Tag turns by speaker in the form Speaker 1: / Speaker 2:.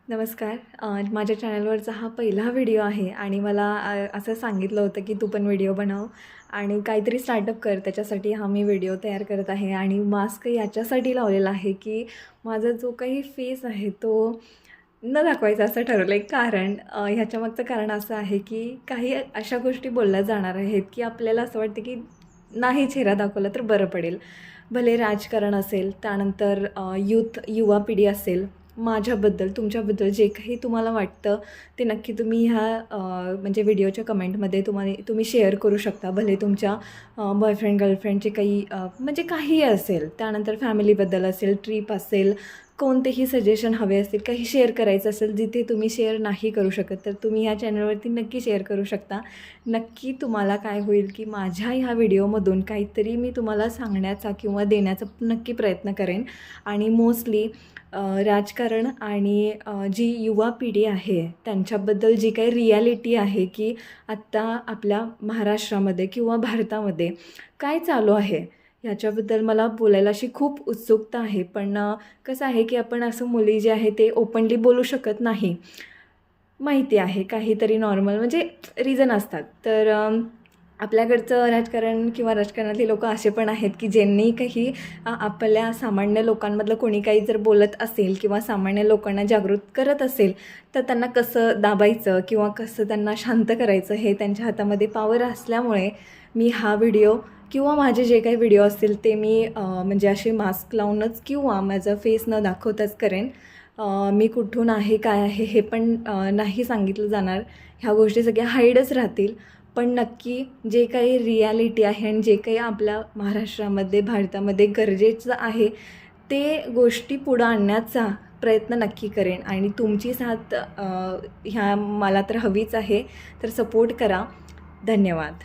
Speaker 1: नमस्कार. माझ्या चॅनलवरचा हा पहिला व्हिडिओ आहे आणि मला असं सांगितलं होतं की तू पण व्हिडिओ बनव आणि काहीतरी स्टार्टअप कर. त्याच्यासाठी हा मी व्हिडिओ तयार करत आहे आणि मास्क याच्यासाठी लावलेला आहे की माझा जो काही फेस आहे तो न दाखवायचा असं ठरवलं आहे. कारण ह्याच्यामागचं कारण असं आहे की काही अशा गोष्टी बोलल्या जाणार आहेत की आपल्याला असं वाटतं की नाही चेहरा दाखवला तर बरं पडेल. भले राजकारण असेल, त्यानंतर युवा पिढी असेल, माझ्याबद्दल, तुमच्याबद्दल जे काही तुम्हाला वाटतं ते नक्की तुम्ही ह्या म्हणजे व्हिडिओच्या कमेंटमध्ये तुम्ही शेअर करू शकता. भले तुमच्या बॉयफ्रेंड, गर्लफ्रेंडचे काही म्हणजे काहीही असेल, त्यानंतर फॅमिलीबद्दल असेल, ट्रिप असेल, कोणतेही सजेशन हवे असतील, काही शेअर करायचं असेल, जिथे तुम्ही शेअर नाही करू शकत, तर तुम्ही ह्या चॅनलवरती नक्की शेअर करू शकता. नक्की तुम्हाला काय होईल की माझ्या ह्या व्हिडिओमधून काहीतरी मी तुम्हाला सांगण्याचा किंवा देण्याचा नक्की प्रयत्न करेन. आणि मोस्टली राजकारण आणि जी युवा पिढी आहे त्यांच्याबद्दल जी काही रिॲलिटी आहे की आत्ता आपल्या महाराष्ट्रामध्ये किंवा भारतामध्ये काय चालू आहे ह्याच्याबद्दल मला बोलायला अशी खूप उत्सुकता आहे. पण कसं आहे की आपण असं मुली जे आहे ते ओपनली बोलू शकत नाही. माहिती आहे काहीतरी नॉर्मल म्हणजे रिझन असतात. तर आपल्याकडचं राजकारण किंवा राजकारणातले लोकं असे पण आहेत की ज्यांनी काही आपल्या सामान्य लोकांमधलं कोणी काही जर बोलत असेल किंवा सामान्य लोकांना जागृत करत असेल तर त्यांना कसं दाबायचं किंवा कसं त्यांना शांत करायचं हे त्यांच्या हातामध्ये पॉवर असल्यामुळे मी हा व्हिडिओ किंवा माझे जे काही व्हिडिओ असतील ते मी म्हणजे असे मास्क लावूनच किंवा माझं फेस न दाखवताच करेन. मी कुठून आहे, काय आहे हे पण नाही सांगितलं जाणार. ह्या गोष्टी सगळ्या हाईडच राहतील. पण नक्की जे काही रिॲलिटी आहे आणि जे काही आपल्या महाराष्ट्रामध्ये, भारतामध्ये गरजेचं आहे ते गोष्टी पुढं आणण्याचा प्रयत्न नक्की करेन. आणि तुमची साथ ह्या मला तर हवीच आहे. तर सपोर्ट करा. धन्यवाद.